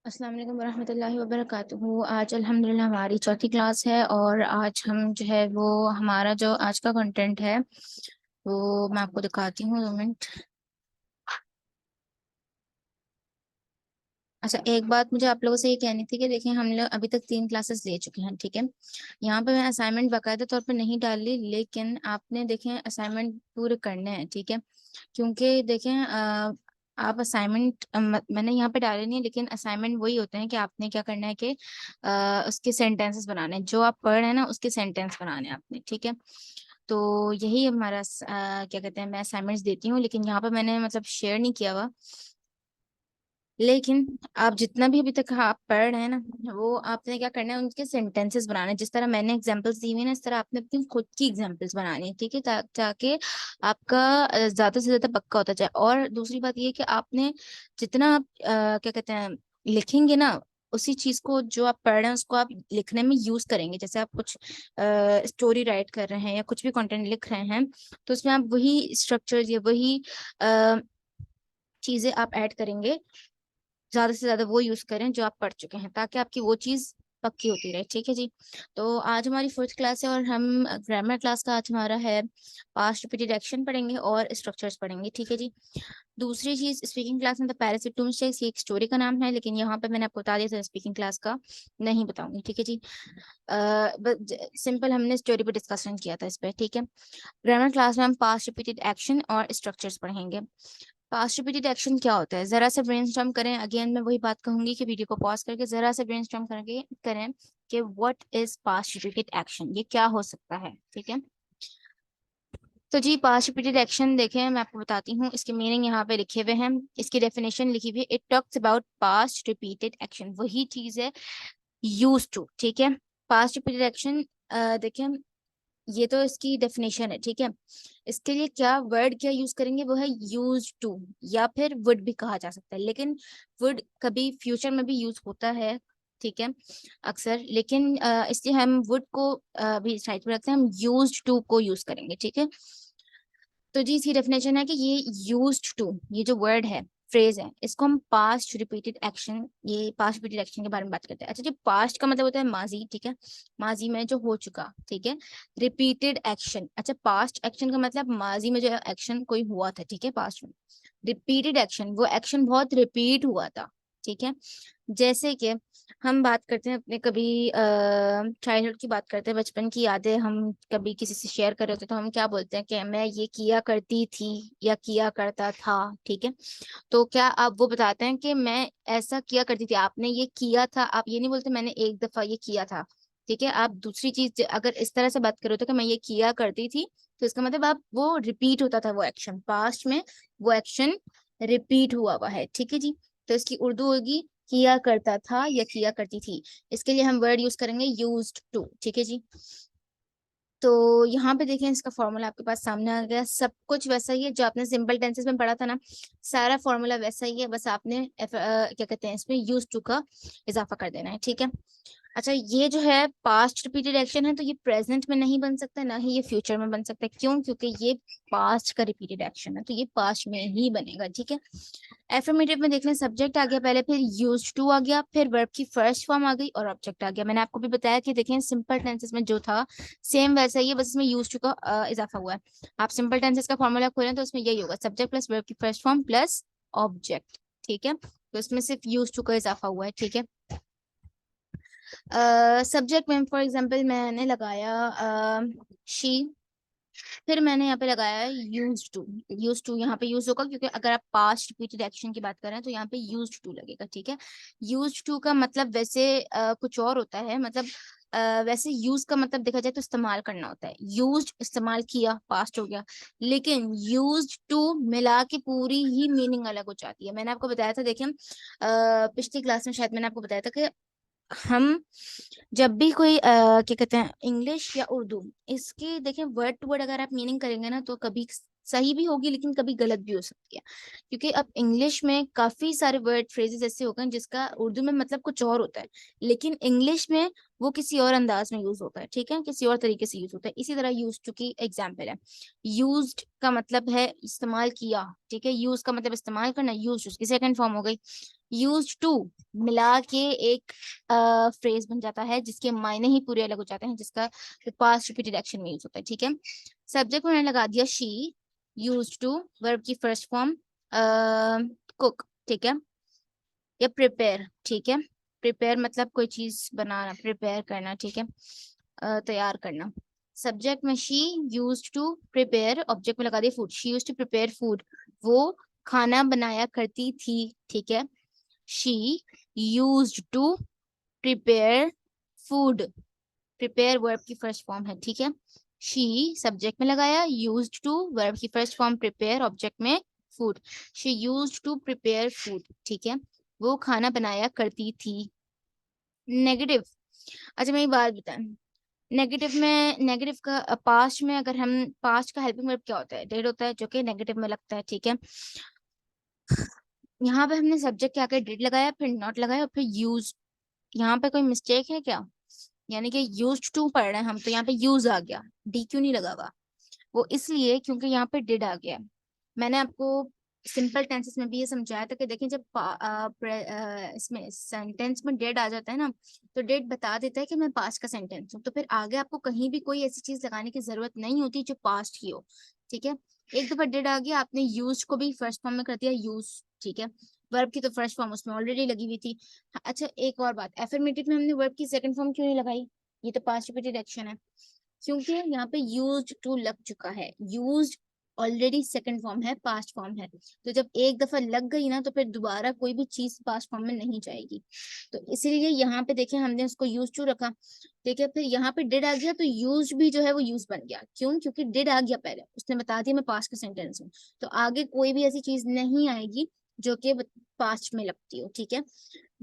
अस्सलाम वालेकुम वरहमतुल्लाहि वबरकातुहू। आज अल्हम्दुलिल्लाह हमारी चौथी क्लास है और आज हम जो है वो हमारा जो आज का कंटेंट है वो मैं आपको दिखाती हूँ 2 मिनट। अच्छा, एक बात मुझे आप लोगों से ये कहनी थी कि देखिए हम लोग अभी तक 3 क्लासेस ले चुके हैं, ठीक है। यहाँ पे मैं असाइनमेंट बाकायदा तौर पे नहीं डाली, लेकिन आपने देखें असाइनमेंट पूरे करने हैं, ठीक है। क्योंकि देखें आप असाइनमेंट मैंने यहाँ पे डाले नहीं है, लेकिन असाइनमेंट वही होते हैं कि आपने क्या करना है कि उसके सेंटेंसेस बनाने हैं, जो आप पढ़ रहे हैं ना उसके सेंटेंस बनाने हैं आपने, ठीक है। तो यही हमारा क्या कहते हैं, मैं असाइनमेंट्स देती हूँ, लेकिन यहाँ पे मैंने मतलब शेयर नहीं किया हुआ। लेकिन आप जितना भी अभी तक आप पढ़ रहे हैं ना, वो आपने क्या करना है, उनके सेंटेंसेस बनाने हैं। जिस तरह मैंने एग्जांपल्स दी हुई है ना, इस तरह आपने अपनी खुद की एग्जांपल्स बनानी है, ठीक है, ताकि आपका ज्यादा से ज्यादा पक्का होता जाए। और दूसरी बात ये है कि आपने जितना आप क्या कहते हैं लिखेंगे ना, उसी चीज को जो आप पढ़ रहे हैं उसको आप लिखने में यूज करेंगे। जैसे आप कुछ स्टोरी राइट कर रहे हैं या कुछ भी कंटेंट लिख रहे हैं, तो उसमें आप वही स्ट्रक्चर या वही अ, चीजें आप ऐड करेंगे। ज्यादा से ज्यादा वो यूज करें जो आप पढ़ चुके हैं, ताकि आपकी वो चीज पक्की होती रहे, ठीक है जी। तो आज हमारी फोर्थ क्लास है और हम ग्रामर क्लास का आज हमारा है पास्ट रिपीटेड एक्शन पढ़ेंगे और स्ट्रक्चर्स पढ़ेंगे, ठीक है जी। दूसरी चीज, स्पीकिंग क्लास में द पैरासिट टू मिस्टेक्स, ये एक स्टोरी का नाम है, लेकिन यहाँ पे मैंने आपको बता दिया था स्पीकिंग क्लास का नहीं बताऊंगी, ठीक है जी। सिंपल हमने स्टोरी पे डिस्कशन किया था इस पे, ठीक है। ग्रामर क्लास में हम पास्ट रिपीटेड एक्शन और स्ट्रक्चर्स पढ़ेंगे। पास्ट रिपीटेड एक्शन क्या होता है, जरा सा ब्रेनस्टॉर्म करें। अगेन मैं वही बात कहूंगी कि वीडियो को पॉज करके जरा सा ब्रेनस्टॉर्म करके करें कि what is past repeated action, ये क्या हो सकता है, ठीक है। तो जी पास्ट रिपीटेड एक्शन देखें, मैं आपको बताती हूँ, इसके मीनिंग यहाँ पे लिखे हुए हैं, इसकी डेफिनेशन लिखी हुई है। It talks about past repeated action, वही चीज है यूज टू, ठीक है। पास्ट रिपीटेड एक्शन देखें, ये तो इसकी डेफिनेशन है, ठीक है। इसके लिए क्या वर्ड क्या यूज करेंगे, वो है यूज टू, या फिर वुड भी कहा जा सकता है, लेकिन वुड कभी फ्यूचर में भी यूज होता है, ठीक है, अक्सर। लेकिन इसलिए हम वुड को भी साइड में रखते हैं, हम यूज टू को यूज करेंगे, ठीक है। तो जी इसकी डेफिनेशन है कि ये यूज्ड टू, ये जो वर्ड है, फ्रेज है, इसको हम पास्ट रिपीटेड एक्शन, ये पास्ट रिपीटेड एक्शन के बारे में बात करते हैं। अच्छा जी, पास्ट का मतलब होता है माजी, ठीक है, माजी में जो हो चुका, ठीक है। रिपीटेड एक्शन, अच्छा पास्ट एक्शन का मतलब माजी में जो एक्शन कोई हुआ था, ठीक है, पास्ट में। रिपीटेड एक्शन, वो एक्शन बहुत रिपीट हुआ था, ठीक है। जैसे कि हम बात करते हैं अपने कभी चाइल्डहुड की बात करते हैं, बचपन की यादें हम कभी किसी से शेयर कर रहे होते हैं, तो हम क्या बोलते हैं कि मैं ये किया करती थी या किया करता था, ठीक है। तो क्या आप वो बताते हैं कि मैं ऐसा किया करती थी, आपने ये किया था, आप ये नहीं बोलते मैंने एक दफा ये किया था, ठीक है। आप दूसरी चीज अगर इस तरह से बात करो तो कि मैं ये किया करती थी, तो इसका मतलब आप वो रिपीट होता था, वो एक्शन पास्ट में, वो एक्शन रिपीट हुआ हुआ है, ठीक है जी। तो इसकी उर्दू होगी किया करता था या किया करती थी। इसके लिए हम वर्ड यूज करेंगे यूज्ड टू, ठीक है जी। तो यहाँ पे देखें, इसका फॉर्मूला आपके पास सामने आ गया, सब कुछ वैसा ही है जो आपने सिंपल टेंसेस में पढ़ा था ना, सारा फॉर्मूला वैसा ही है, बस आपने क्या कहते हैं इसमें यूज टू का इजाफा कर देना है, ठीक है। अच्छा, ये जो है पास्ट रिपीटेड एक्शन है, तो ये प्रेजेंट में नहीं बन सकता, ना ही ये फ्यूचर में बन सकता है। क्यों? क्योंकि ये पास्ट का रिपीटेड एक्शन है, तो ये पास्ट में ही बनेगा, ठीक है। एफर्मेटिव में देख लें, सब्जेक्ट आ गया पहले, फिर यूज्ड टू आ गया, फिर वर्ब की फर्स्ट फॉर्म आ गई और ऑब्जेक्ट आ गया। मैंने आपको भी बताया कि देखें सिंपल टेंसेस में जो था सेम वैसा ही है, बस इसमें यूज्ड टू का इजाफा हुआ है। आप सिंपल टेंसेस का फॉर्मूला खोलें तो उसमें यही होगा, सब्जेक्ट प्लस वर्ब की फर्स्ट फॉर्म प्लस ऑब्जेक्ट, ठीक है। तो इसमें सिर्फ यूज्ड टू का इजाफा हुआ है, ठीक है। सब्जेक्ट में फॉर एग्जांपल मैंने लगाया शी, फिर मैंने यहाँ पे लगाया है यूज टू। यूज टू यहाँ पे यूज होगा क्योंकि अगर आप पास्ट रिपीटेड एक्शन की बात करें तो यहाँ पे यूज टू लगेगा, ठीक है। यूज टू का मतलब वैसे कुछ और होता है, मतलब वैसे यूज का मतलब देखा जाए तो इस्तेमाल करना होता है, यूज इस्तेमाल किया पास्ट हो गया, लेकिन यूज टू मिला के पूरी ही मीनिंग अलग हो जाती है। मैंने आपको बताया था, देखिए पिछली क्लास में शायद मैंने आपको बताया था कि हम जब भी कोई क्या कहते हैं इंग्लिश या उर्दू, इसकी देखें वर्ड टू वर्ड अगर आप मीनिंग करेंगे ना, तो कभी सही भी होगी लेकिन कभी गलत भी हो सकती है, क्योंकि अब इंग्लिश में काफी सारे वर्ड फ्रेजेस ऐसे हो गए जिसका उर्दू में मतलब कुछ और होता है, लेकिन इंग्लिश में वो किसी और अंदाज में यूज होता है, ठीक है, किसी और तरीके से यूज होता है। इसी तरह यूज टू की एग्जाम्पल है, यूज्ड का मतलब है इस्तेमाल किया, ठीक है, यूज का मतलब इस्तेमाल करना, यूज उसकी सेकंड फॉर्म हो गई। यूज टू मिला के एक फ्रेज बन जाता है जिसके मायने ही पूरे अलग हो जाते हैं, जिसका पास्ट रिपीटेड एक्शन में यूज होता है, ठीक है। सब्जेक्ट मैंने लगा दिया शी, यूज टू, वर्ब की फर्स्ट फॉर्म कुक, ठीक है, या प्रिपेयर, ठीक है। प्रिपेयर मतलब कोई चीज बनाना, प्रिपेयर करना, ठीक है, तैयार करना। सब्जेक्ट में she used to prepare, object में लगा दिया food, she used to prepare food, वो खाना बनाया करती थी, ठीक है। She used to prepare food, prepare verb की फर्स्ट फॉर्म है, ठीक है। शी सब्जेक्ट में लगाया, यूज्ड टू वर्ब की फर्स्ट फॉर्म, प्रिपेयर ऑब्जेक्ट में food, she used to prepare food, ठीक है, वो खाना बनाया करती थी। नेगेटिव, अच्छा मैं एक बात बताएं, नेगेटिव में, नेगेटिव का पास्ट में अगर हम, पास्ट का हेल्पिंग वर्ब क्या होता है, डेड होता है, जो कि नेगेटिव में लगता है, ठीक है। यहाँ पे हमने सब्जेक्ट के आगे डिड लगाया, फिर नॉट लगाया और फिर यूज, यहाँ पे कोई मिस्टेक है क्या? यानी कि यूज्ड टू पढ़ रहे हैं हम तो यहाँ पे यूज आ गया, डी क्यों नहीं लगा हुआ? वो इसलिए क्योंकि यहाँ पे डिड आ गया। मैंने आपको सिंपल टेंसेस में भी ये समझाया था कि देखिए जब इसमें सेंटेंस में डेड आ जाता है ना, तो डेड बता देता है कि मैं पास्ट का सेंटेंस हूँ, तो फिर आगे आपको कहीं भी कोई ऐसी चीज लगाने की जरूरत नहीं होती जो पास्ट की हो, ठीक है। एक दफा डेड आ गया, आपने यूज को भी फर्स्ट फॉर्म में कर दिया यूज, ठीक है। वर्ब की तो फर्स्ट फॉर्म उसमें ऑलरेडी लगी हुई थी। अच्छा एक और बात, एफर्मेटिव में हमने वर्ब की सेकंड फॉर्म क्यों नहीं लगाई? ये तो पास्ट रिपीटेड एक्शन है, क्योंकि यहाँ पे यूज्ड टू लग चुका है, यूज्ड ऑलरेडी सेकंड फॉर्म है, पास्ट फॉर्म है, तो जब एक दफा लग गई ना तो फिर दोबारा कोई भी चीज पास्ट फॉर्म में नहीं जाएगी, तो इसीलिए यहाँ पे देखें हमने उसको यूज टू रखा, ठीक है। फिर यहाँ पे डिड आ गया तो यूज भी जो है वो यूज बन गया, क्यों? क्योंकि डिड आ गया पहले, उसने बता दिया मैं पास्ट का सेंटेंस हूँ, तो आगे कोई भी ऐसी चीज नहीं आएगी जो कि पास्ट में लगती हो, ठीक है।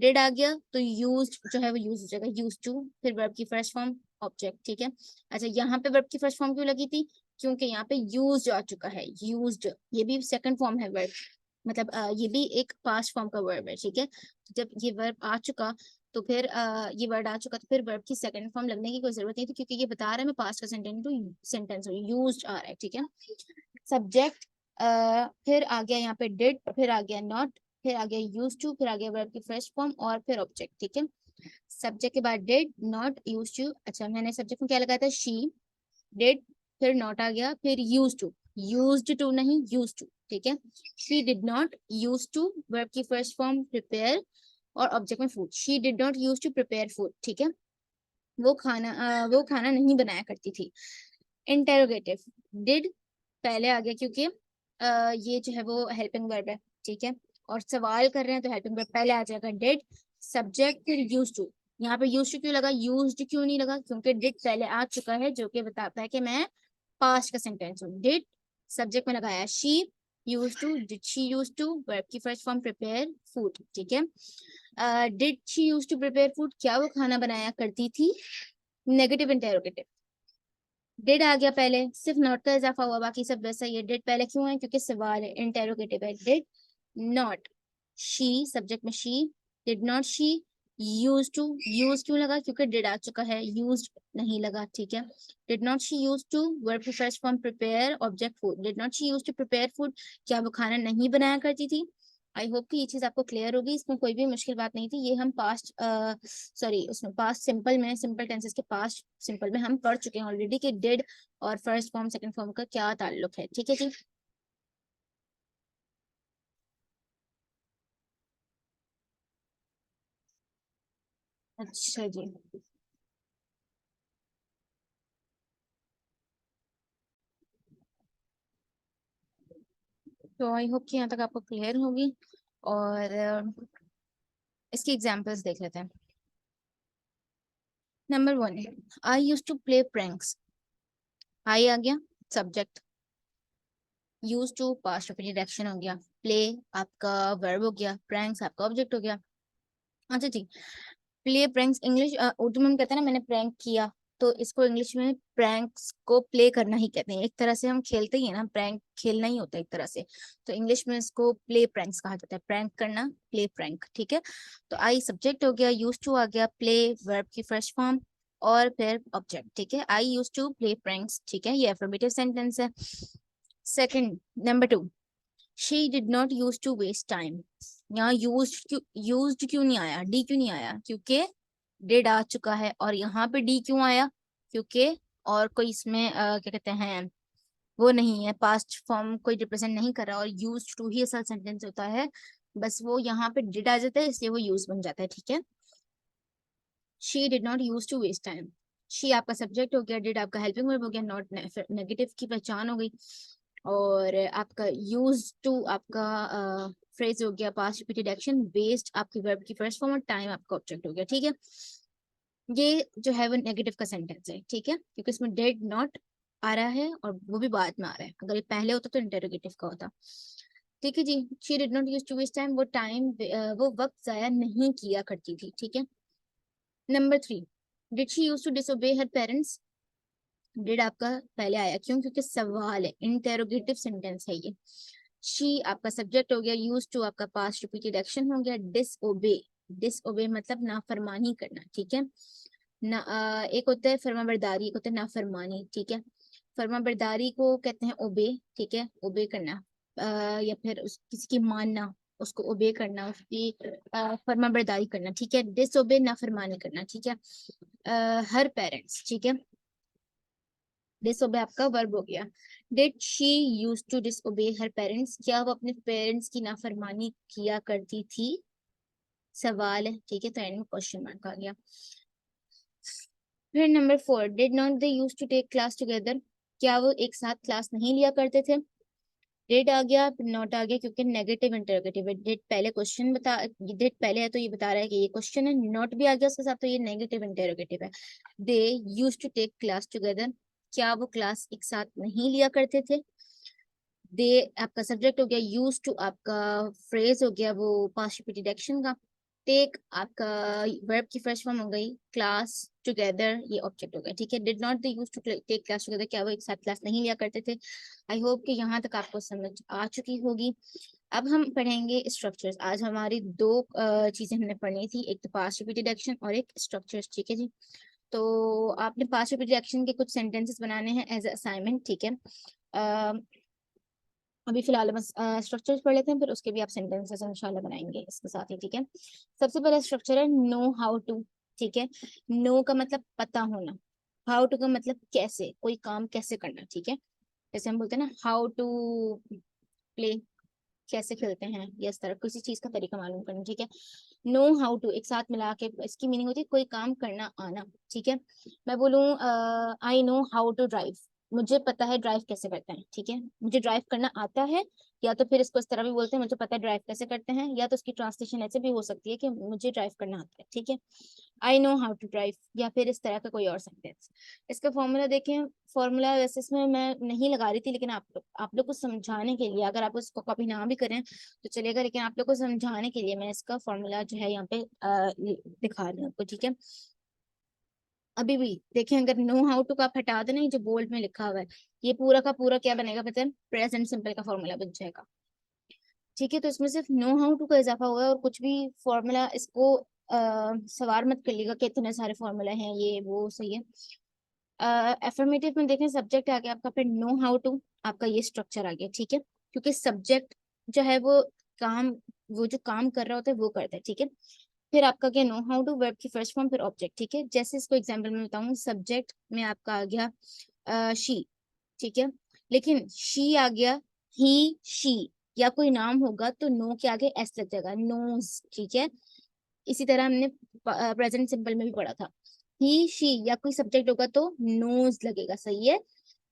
डिड आ गया तो यूज जो है वो यूज हो जाएगा, यूज टू, फिर वर्ब की फर्स्ट फॉर्म ऑब्जेक्ट, ठीक है। अच्छा यहाँ पे वर्ब की फर्स्ट फॉर्म क्यों लगी थी? क्योंकि यहाँ पे यूज्ड आ चुका है, यूज्ड ये भी सेकंड फॉर्म है वर्ब, मतलब ये भी एक पास्ट फॉर्म का वर्ब है, ठीक है। तो जब ये वर्ब आ चुका तो फिर ये वर्ड आ चुका तो फिर वर्ब की सेकंड फॉर्म लगने की कोई जरूरत नहीं थी, क्योंकि ये बता रहा है मैं पास्ट का सेंटेंस टू सेंटेंस हूँ, यूज्ड आ रहा है, ठीक है। सब्जेक्ट फिर आ गया यहाँ पे डिड, फिर आ गया नॉट, फिर आ गया यूज टू, फिर आ गया वर्ब की फर्स्ट फॉर्म और फिर ऑब्जेक्ट, ठीक है। सब्जेक्ट के बाद डिड नॉट यूज टू, अच्छा मैंने सब्जेक्ट में क्या लगाया था, शी, डिड, फिर नॉट आ गया, फिर यूज टू, यूज्ड टू नहीं यूज टू, ठीक है। She did not use to, verb की फर्स्ट फॉर्म प्रिपेयर और ऑब्जेक्ट में food, she did not use to prepare food, ठीक है। वो खाना नहीं बनाया करती थी। इंटेरोगेटिव, डिड पहले आ गया क्योंकि ये जो है वो हेल्पिंग वर्ब है, ठीक है, और सवाल कर रहे हैं तो हेल्पिंग वर्ब पहले आ जाएगा, डिड सब्जेक्ट फिर यूज टू। यहाँ पे यूज टू क्यों लगा, यूज्ड क्यों नहीं लगा? क्योंकि डिड पहले आ चुका है जो कि बताता है कि मैं पास्ट का सेंटेंस हूँ। डिड सब्जेक्ट में लगाया she, use to, did she use to, verb की फर्स्ट फॉर्म प्रिपेयर फूड, ठीक है। Did she use to prepare food, क्या वो खाना बनाया करती थी? नेगेटिव इंटेरोगेटिव, डिड आ गया पहले, सिर्फ नॉट का इजाफा हुआ, बाकी सब वैसा ही है। डिड पहले क्यों है? क्योंकि सवाल है, इंटेरोगेटिव है। डिड नॉट शी सब्जेक्ट में she, did not she use to, use क्यों लगा? क्योंकि डिड आ चुका है, यूज नहीं लगा, ठीक है। Did not she use to, verb की first form prepare object food, did not she use to prepare food, क्या वो खाना नहीं बनाया करती थी? आई होप कि ये चीज आपको क्लियर होगी, इसमें कोई भी मुश्किल बात नहीं थी। ये हम पास्ट सॉरी उसमें पास्ट सिंपल में, सिंपल टेंसेस के पास्ट सिंपल में हम पढ़ चुके हैं ऑलरेडी कि डिड और फर्स्ट फॉर्म सेकंड फॉर्म का क्या ताल्लुक है, ठीक है जी। अच्छा जी, तो आई होप कि यहाँ तक आपको क्लियर होगी, और इसकी एग्जांपल्स देख लेते हैं। Number one, I use to play pranks, I आ गया subject, use to past repeated action हो गया, प्ले आपका वर्ब हो गया, प्रैंक्स आपका ऑब्जेक्ट हो गया। अच्छा जी, प्ले प्रैंक्स इंग्लिश उर्दू में हम कहते हैं ना मैंने प्रैंक किया, तो इसको इंग्लिश में प्रैंक्स को प्ले करना ही कहते हैं। एक तरह से हम खेलते ही है ना, प्रैंक खेलना ही होता है एक तरह से, तो इंग्लिश में इसको प्ले प्रैंक्स कहा जाता है। प्रैंक करना, प्ले प्रैंक, ठीक है। तो आई सब्जेक्ट हो गया, यूज टू आ गया, प्ले वर्ब की फर्स्ट फॉर्म और फिर ऑब्जेक्ट, ठीक है। I use to play pranks, ठीक है, ये अफर्मेटिव सेंटेंस है। Second, number 2, she did not use to waste time. यहाँ यूज्ड क्यों नहीं आया, डी क्यों नहीं आया, क्योंकि डिड आ चुका है। और यहाँ पे डी क्यों आया, क्योंकि और कोई इसमें क्या कहते हैं, वो नहीं है, पास्ट फॉर्म कोई रिप्रेजेंट नहीं कर रहा, और यूज टू ही असल सेंटेंस होता है, बस वो यहाँ पे डिड आ जाता है इसलिए वो यूज बन जाता है, ठीक है। She did not use to waste time, she आपका सब्जेक्ट हो गया, डिड आपका हेल्पिंग वर्ब हो गया, नॉट नेगेटिव की पहचान हो गई, और आपका यूज टू आपका फ्रेज हो गया, पास्ट रिपीटेड एक्शन, वेस्ट आपकी वर्ब की फर्स्ट फॉर्म और टाइम आपका ऑब्जेक्ट हो गया, ठीक है। ये जो है वो नेगेटिव का सेंटेंस है, ठीक है, क्योंकि इसमें डिड नॉट आ रहा है और वो भी बाद में आ रहा है। अगर ये पहले होता तो इंटेरोगेटिव का होता, ठीक है जी। She did not use to waste time, वो टाइम वो वक्त जाया नहीं किया करती थी, ठीक है। Number 3, did she use to disobey her parents. Did आपका पहले आया, क्यों, क्योंकि सवाल है, इंटेरोगेटिव सेंटेंस है ये। शी आपका सब्जेक्ट हो गया, यूज टू आपका पास्ट रिपीटेड एक्शन हो गया, डिसओबे, डिसओबे मतलब नाफरमानी करना, ठीक है ना। एक होता है फर्माबरदारी, एक होता है नाफरमानी, ठीक है। फर्माबरदारी को कहते हैं ओबे, ठीक है, ओबे करना, या फिर किसी की मानना, उसको ओबे करना, उसकी फर्माबरदारी करना, ठीक है। डिसओबे नाफरमानी करना, ठीक है। हर पेरेंट्स, ठीक है, डिसओबे आपका वर्ब हो गया। Did she use to disobey her parents, क्या वो अपने पेरेंट्स की नाफरमानी किया करती थी, सवाल है, ठीक है, तो एंड में क्वेश्चन मार्क आ गया। फिर number 4, did not they use to take class together, क्या वो एक साथ क्लास नहीं लिया करते थे। डिड आ गया, फिर नॉट आ गया, क्योंकि नेगेटिव इंटरोगेटिव है। डिड पहले क्वेश्चन बता, डिड पहले है तो ये बता रहा है कि ये क्वेश्चन है, नॉट भी आ गया उसके साथ तो ये नेगेटिव इंटरोगेटिव है। They use to take class together, क्या वो क्लास एक साथ नहीं लिया करते थे। दे आपका सब्जेक्ट हो गया, यूज टू आपका फ्रेज हो गया वो पास्ट रिपीटेड एक्शन का, टेक आपका वर्ब की फर्स्ट फॉर्म हो गई, क्लास टुगेदर ये ऑब्जेक्ट हो गया, ठीक है। Did not they use to take class together, क्या वो एक साथ क्लास नहीं लिया करते थे। आई होप कि यहाँ तक आपको समझ आ चुकी होगी। अब हम पढ़ेंगे स्ट्रक्चर्स। आज हमारी दो चीजें हमने पढ़नी थी, एक तो पास्ट रिपीटेड एक्शन और एक स्ट्रक्चर्स, ठीक है जी। तो आपने पास्ट रिपीटेड एक्शन के कुछ सेंटेंसेस बनाने हैं एज असाइनमेंट, ठीक है। अभी फिलहाल बस स्ट्रक्चर्स पढ़ लेते हैं, फिर उसके भी आप सेंटेंसेस इंशाल्लाह बनाएंगे इसके साथ ही, ठीक है। सबसे पहला स्ट्रक्चर है नो हाउ टू, ठीक है। नो का मतलब पता होना, हाउ टू का मतलब कैसे, कोई काम कैसे करना, ठीक है। जैसे हम बोलते हैं ना हाउ टू प्ले, कैसे खेलते हैं, या इस तरह किसी चीज का तरीका मालूम करना, ठीक है। नो हाउ टू एक साथ मिला के इसकी मीनिंग होती है कोई काम करना आना, ठीक है। मैं बोलूँ I know how to drive, मुझे पता है ड्राइव कैसे करते हैं, ठीक है, मुझे ड्राइव करना आता है। या तो फिर इसको इस तरह भी बोलते हैं मुझे पता है ड्राइव कैसे करते हैं, या तो इसकी ट्रांसलेशन ऐसे भी हो सकती है कि मुझे ड्राइव करना आता है, ठीक है। I know how to drive, या फिर इस तरह का कोई और सेंटेंस। इसका फॉर्मूला देखें, फॉर्मूला वैसे इसमें मैं नहीं लगा रही थी, लेकिन आप लोग को समझाने के लिए, अगर आप उसको कॉपी ना भी करें तो चलेगा, लेकिन आप लोग को समझाने के लिए मैं इसका फॉर्मूला जो है यहाँ पे दिखा रही हूँ आपको, ठीक है। अभी भी देखें, अगर नो हाउ टू का आप हटा देना, ये जो बोल्ड में लिखा हुआ है, ये पूरा का पूरा क्या बनेगा पता है, प्रेजेंट सिंपल का फॉर्मूला बन जाएगा, ठीक है। तो इसमें सिर्फ नो हाउ टू का इजाफा हुआ है, और कुछ भी फॉर्मूला इसको सवार मत करिएगा कि इतने सारे फॉर्मूला हैं ये वो, सही है। एफर्मेटिव में देखें, सब्जेक्ट आ गया आपका, फिर नो हाउ टू आपका ये स्ट्रक्चर आ गया, ठीक है, क्योंकि सब्जेक्ट जो है काम वो जो काम कर रहा होता है वो करता है, ठीक है। फिर आपका क्या, नो हाउ टू वर्ब की फर्स्ट फॉर्म फिर ऑब्जेक्ट, ठीक है। जैसे इसको एग्जांपल में बताऊं, सब्जेक्ट में आपका आ गया शी, ठीक है, लेकिन शी आ गया ही शी, या कोई नाम होगा तो नो के आगे एस लग जाएगा, नोज, ठीक है। इसी तरह हमने प्रेजेंट सिंपल में भी पढ़ा था, ही शी या कोई सब्जेक्ट होगा तो नोज लगेगा, सही है।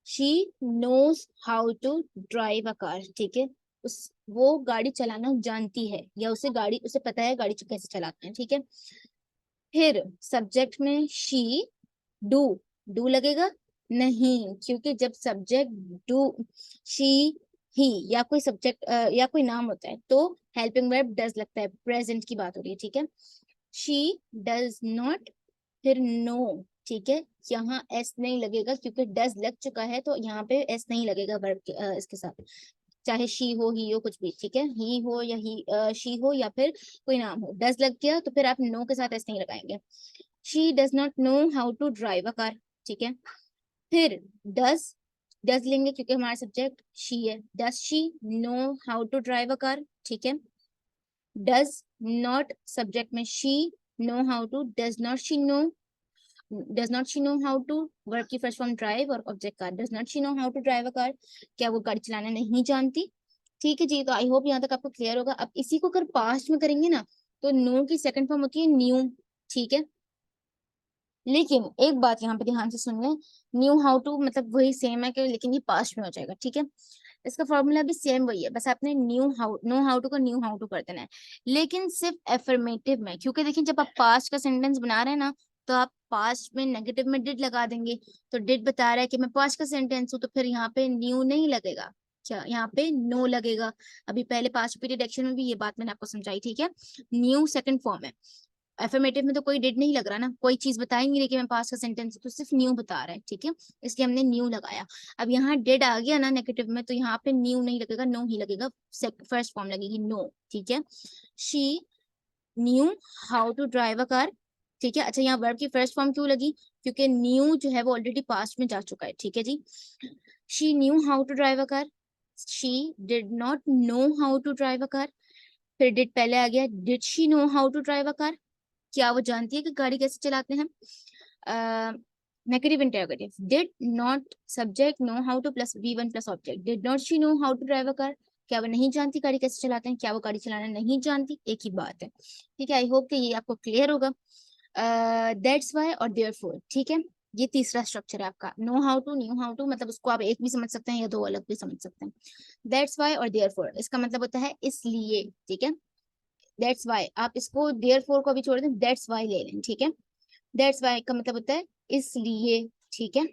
She knows how to drive a car, ठीक है, उस वो गाड़ी चलाना जानती है, या उसे पता है गाड़ी कैसे चलाते हैं, ठीक है। फिर सब्जेक्ट में शी, डू, डू लगेगा नहीं, क्योंकि जब सब्जेक्ट डू, शी, ही या कोई सब्जेक्ट या कोई नाम होता है तो हेल्पिंग वर्ब डज लगता है, प्रेजेंट की बात हो रही है, ठीक है। शी डज नॉट, फिर नो, ठीक है, यहाँ एस नहीं लगेगा क्योंकि डज लग चुका है, तो यहाँ पे एस नहीं लगेगा वर्ब के इसके साथ, चाहे शी हो ही हो कुछ भी, ठीक है, ही हो या ही शी हो या फिर कोई नाम हो, डज लग गया तो फिर आप नो के साथ एस नहीं लगाएंगे। She does not know how to drive a car, ठीक है। फिर डज, डज लेंगे क्योंकि हमारा सब्जेक्ट शी है, does she know how to drive a car, ठीक है। डज नॉट सब्जेक्ट में she, know how to, does not she know, does not she know how to, verb की फर्स्ट फॉर्म ड्राइव और object car, does not she know how to drive a car, क्या वो गाड़ी चलाना नहीं जानती। ठीक है जी, तो आई होप यहाँ तक आपको क्लियर होगा। अब इसी को अगर पास्ट में करेंगे ना, तो नो की सेकंड फॉर्म होती है न्यू, ठीक है। लेकिन एक बात यहाँ पे ध्यान से सुन लें, न्यू हाउ टू मतलब वही सेम है कि, लेकिन ये पास्ट में हो जाएगा, ठीक है। इसका फॉर्मूला भी सेम वही है, बस आपने knew how, know how to का न्यू हाउ टू कर देना है, लेकिन सिर्फ एफर्मेटिव में, क्योंकि देखिए जब आप पास्ट का सेंटेंस बना रहे हैं ना, तो आप पास्ट में नेगेटिव में डिड लगा देंगे, तो डिड बता रहा है कि मैं पास्ट का सेंटेंस हूँ, तो फिर यहाँ पे न्यू नहीं लगेगा, क्या यहाँ पे नो लगेगा। अभी पहले पास्ट पीरियड एक्शन में भी ये बात मैंने आपको समझाई, ठीक है। न्यू सेकंड फॉर्म है, एफर्मेटिव में तो कोई डिड नहीं लग रहा ना, कोई चीज बताएंगे नहीं कि मैं पास्ट का सेंटेंस, तो सिर्फ न्यू बता रहा है, ठीक है, इसलिए हमने न्यू लगाया। अब यहाँ डिड आ गया ना नेगेटिव में, तो यहाँ पे न्यू नहीं लगेगा, नो ही लगेगा, फर्स्ट फॉर्म लगेगी नो, ठीक है। She knew how to drive a car, ठीक है। अच्छा, यहाँ वर्ब की फर्स्ट फॉर्म क्यों लगी, क्योंकि न्यू जो है वो ऑलरेडी पास्ट में जा चुका है, ठीक है जी। She knew how to drive a car, she did not know how to drive a car, फिर डिड पहले आ गया, did she know how to drive a car, क्या वो जानती है कि गाड़ी कैसे चलाते हैं। Negative interrogative, did not subject know how to plus V one plus object, did not she know how to drive a car, क्या वो नहीं जानती गाड़ी कैसे चलाते हैं, क्या वो गाड़ी चलाना नहीं जानती, एक ही बात है, ठीक है। आई होप कि ये आपको क्लियर होगा। दैट्स वाई और देयरफॉर, ठीक है, ये तीसरा स्ट्रक्चर है आपका। Know how to, new how to, मतलब उसको आप एक भी समझ सकते हैं या दो अलग भी समझ सकते हैं। दैट्स वाई और देयरफॉर, इसका मतलब होता है इसलिए, ठीक है। दैट्स वाई, आप इसको देयर फोर को अभी छोड़ दें, दैट्स वाई ले लें, ठीक है। दैट्स वाई का मतलब होता है इसलिए, ठीक है।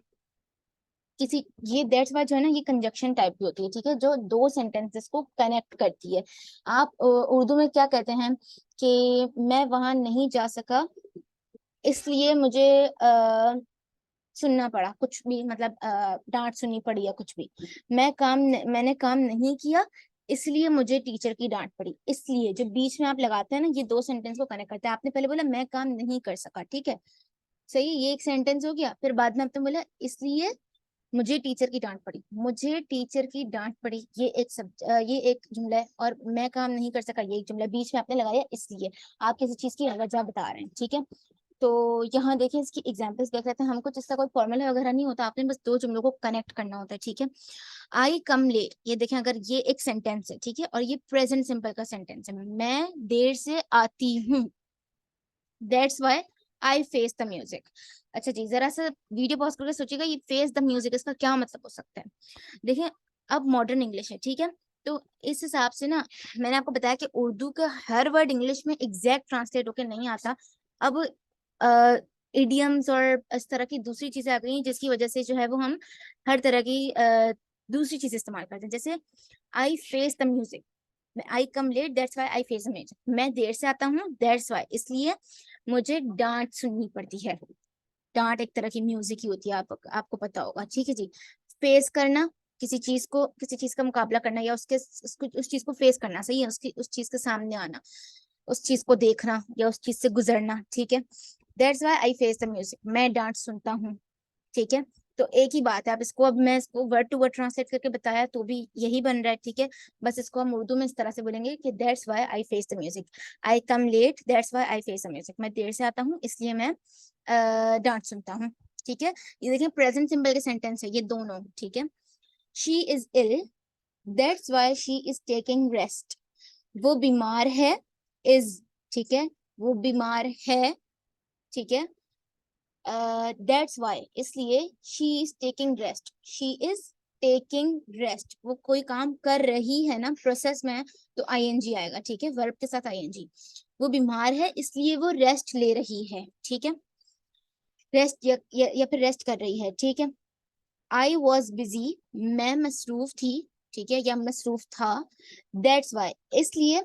किसी, ये दैट्स वाई जो है ना, ये कंजक्शन टाइप की होती है, ठीक है, जो दो सेंटेंसेस को कनेक्ट करती है। आप उर्दू में क्या कहते हैं कि मैं वहां नहीं जा सका इसलिए मुझे सुनना पड़ा, कुछ भी मतलब डांट सुननी पड़ी या कुछ भी। मैंने काम नहीं किया इसलिए मुझे टीचर की डांट पड़ी, इसलिए जो बीच में आप लगाते हैं ना, ये दो सेंटेंस को कनेक्ट करते हैं। आपने पहले बोला मैं काम नहीं कर सका, ठीक है, सही, ये एक सेंटेंस हो गया। फिर बाद में आपने बोला इसलिए मुझे टीचर की डांट पड़ी, मुझे टीचर की डांट पड़ी, ये एक जुमला है, और मैं काम नहीं कर सका ये एक जुमला, बीच में आपने लगाया इसलिए, आप किसी चीज की वजह बता रहे हैं, ठीक है। तो यहाँ देखिए इसकी एग्जांपल्स देख लेते हैं। हमको जिसका कोई फॉर्मूला वगैरह नहीं होता, आपने बस दो जुमलों को कनेक्ट करना होता है, ठीक है। आई कम लेट, ये देखें, अगर ये एक सेंटेंस है, ठीक है, और ये प्रेजेंट सिंपल का सेंटेंस है, मैं देर से आती हूँ, that's why I face the music. अच्छा जी, जरा सा वीडियो पॉज करके सोचिएगा, ये फेस द म्यूजिक इसका क्या मतलब हो सकता है। देखिए, अब मॉडर्न इंग्लिश है, ठीक है, तो इस हिसाब से ना, मैंने आपको बताया कि उर्दू का हर वर्ड इंग्लिश में एग्जैक्ट ट्रांसलेट होकर नहीं आता। अब इडियम्स और इस तरह की दूसरी चीजें आ गई हैं, जिसकी वजह से जो है वो हम हर तरह की दूसरी चीजें इस्तेमाल करते हैं। जैसे I face the music, I come late that's why I face the music, मैं देर से आता हूँ दैट्स वाई इसलिए मुझे डांट सुननी पड़ती है। डांट एक तरह की म्यूजिक ही होती है, आपको पता होगा, ठीक है जी। फेस करना, किसी चीज को, किसी चीज का मुकाबला करना, या उस चीज को फेस करना, सही है, उसकी उस चीज के सामने आना, उस चीज को देखना या उस चीज से गुजरना, ठीक है। That's why I face the music, मैं डांट सुनता हूँ, ठीक है। तो एक ही बात है, आप इसको, अब मैं इसको वर्ड टू वर्ड ट्रांसलेट करके बताया तो भी यही बन रहा है, ठीक है। बस इसको हम उर्दू में इस तरह से बोलेंगे कि that's why I face the music, I come late that's why I face the music, मैं देर से आता हूँ इसलिए मैं डांट सुनता हूँ, ठीक है। ये देखिए प्रेजेंट सिंपल के सेंटेंस है ये दोनों, ठीक है। She is ill, that's why she is taking rest, वो बीमार है, इज, ठीक है, वो बीमार है, ठीक है। दैट्स वाई इसलिए, she is taking rest, she is taking rest, वो कोई काम कर रही है ना, प्रोसेस में है, तो आईएनजी आएगा, ठीक है, वर्ब के साथ आईएनजी। वो बीमार है इसलिए वो रेस्ट ले रही है, ठीक है, रेस्ट या फिर रेस्ट कर रही है, ठीक है। आई वॉज बिजी, मैं मसरूफ थी, ठीक है, या मसरूफ था, दैट्स वाई इसलिए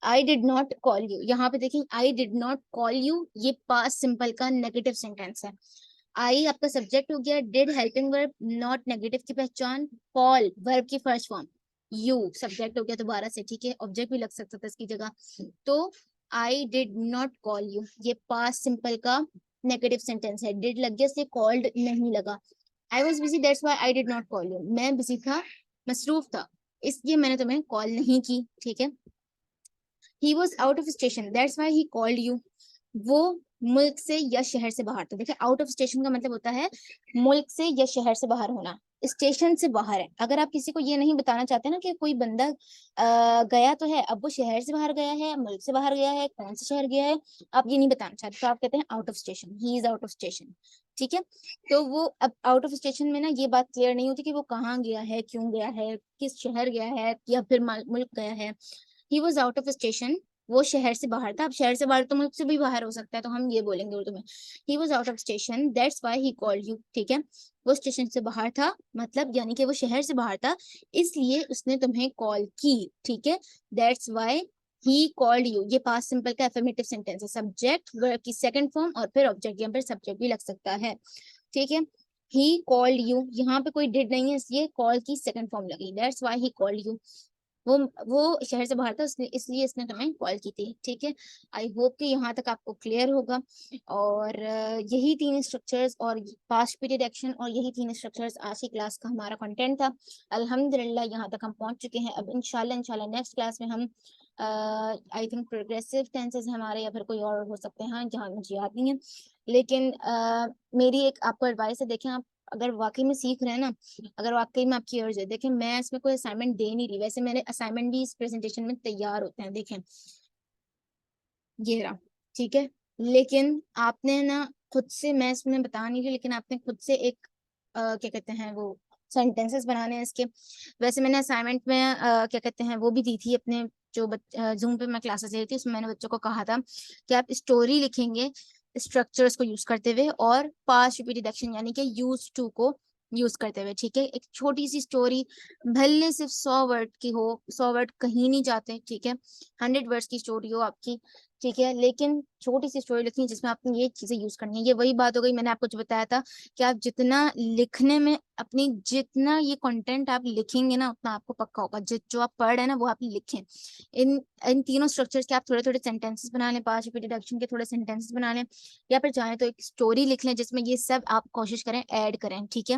I did not call you, यहाँ पे देखिए I did not call you, ये पास्ट सिंपल का नेगेटिव सेंटेंस है। आई आपका सब्जेक्ट हो गया, did helping verb, not negative की पहचान, कॉल वर्ब की फर्स्ट फॉर्म, यू सब्जेक्ट हो गया दोबारा से, ठीक है, ऑब्जेक्ट भी लग सकता था इसकी जगह। तो I did not call you, ये पास्ट सिंपल का नेगेटिव सेंटेंस है, डिड लग गया इसलिए कॉल्ड नहीं लगा। I was busy that's why I did not call you, मैं बिजी था, मसरूफ था, इसलिए मैंने तुम्हें कॉल नहीं की, ठीक है। He was out of station that's why he called you, वो मुल्क से या शहर से बाहर था। देखिए आउट ऑफ स्टेशन का मतलब होता है मुल्क से या शहर से बाहर होना, स्टेशन से बाहर है। अगर आप किसी को ये नहीं बताना चाहते ना कि कोई बंदा गया तो है, अब वो शहर से बाहर गया है, मुल्क से बाहर गया है, कौन से शहर गया है, आप ये नहीं बताना चाहते, तो आप कहते हैं out of station, he is out of station, ठीक है। तो वो अब आउट ऑफ स्टेशन में ना ये बात क्लियर नहीं होती कि वो कहाँ गया है, क्यों गया है, किस शहर गया है, या फिर मुल्क गया है। He was out of station, वो शहर से बाहर था। अब शहर से बाहर तो मुल्क से भी बाहर हो सकता है, तो हम ये बोलेंगे उर्दू में, he was out of station that's why he called you, ठीक है। वो स्टेशन से बाहर था, मतलब यानी कि वो शहर से बाहर था, इसलिए उसने तुम्हें कॉल की, ठीक है। That's why he called you, ये पास्ट सिंपल का एफर्मेटिव सेंटेंस है, सब्जेक्ट वर्ब की सेकंड फॉर्म और फिर ऑब्जेक्ट, यहाँ पर सब्जेक्ट भी लग सकता है, ठीक है। ही कॉल्ड यू, यहाँ पे कोई डिड नहीं है, इसलिए कॉल की सेकंड फॉर्म लगी, that's why he called you, वो वो शहर से बाहर था उसने, इसलिए इसने तुम्हें कॉल की थी, ठीक है। आई होप कि यहाँ तक आपको क्लियर होगा। और यही तीन स्ट्रक्चर्स और पास्ट पीरियड एक्शन और यही तीन स्ट्रक्चर्स आज की क्लास का हमारा कंटेंट था। अल्हम्दुलिल्लाह यहाँ तक हम पहुंच चुके हैं। अब इंशाल्लाह नेक्स्ट क्लास में हम आई थिंक प्रोग्रेसिव टेंसेस हमारे, या फिर कोई और हो सकते हैं जहाँ मुझे याद नहीं है, लेकिन मेरी एक आपको एडवाइस है, देखें आप अगर वाकई में सीख रहे हैं ना, अगर वाकई में आपकी अर्ज है, देखें मैं इसमें कोई असाइनमेंट दे नहीं रही, वैसे मेरे असाइनमेंट भी इस प्रेजेंटेशन में तैयार होते हैं, देखें ये रहा, ठीक है। लेकिन आपने ना खुद से, मैं इसमें बता नहीं रही, लेकिन आपने खुद से एक क्या कहते हैं वो सेंटेंसेस बनाने हैं इसके। वैसे मैंने असाइनमेंट में क्या कहते हैं वो भी दी थी अपने, जो जूम पे मैं क्लासेस ले रही थी, उसमें मैंने बच्चों को कहा था कि आप स्टोरी लिखेंगे स्ट्रक्चर्स को यूज करते हुए और पास्ट रिपीटेड एक्शन यानी कि यूज टू को यूज करते हुए, ठीक है। एक छोटी सी स्टोरी, भले सिर्फ 100 वर्ड की हो, 100 वर्ड कहीं नहीं जाते, ठीक है। 100 वर्ड्स की स्टोरी हो आपकी, ठीक है, लेकिन छोटी सी स्टोरी लिखनी है जिसमें आपने ये चीजें यूज करनी है। ये वही बात हो गई, मैंने आपको जो बताया था कि आप जितना लिखने में अपनी, जितना ये कंटेंट आप लिखेंगे ना उतना आपको पक्का होगा, जो आप पढ़ रहे हैं ना वो आप लिखें। इन इन तीनों स्ट्रक्चर्स के आप थोड़े थोड़े सेंटेंसेस बना लें, पांच रिपीटेड एक्शन के थोड़े सेंटेंसेस बना लें, या फिर चाहें तो एक स्टोरी लिख लें जिसमें ये सब आप कोशिश करें ऐड करें, ठीक है।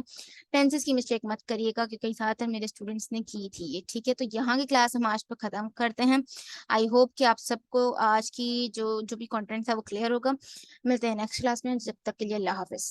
टेंसेस की मिस्टेक मत करिएगा क्योंकि ज्यादातर मेरे स्टूडेंट्स ने की थी ये, ठीक है। तो यहाँ की क्लास हम आज पर खत्म करते हैं। आई होप कि आप सबको आज की जो जो भी कंटेंट था वो क्लियर होगा। मिलते हैं नेक्स्ट क्लास में, जब तक के लिए अल्लाह हाफिज।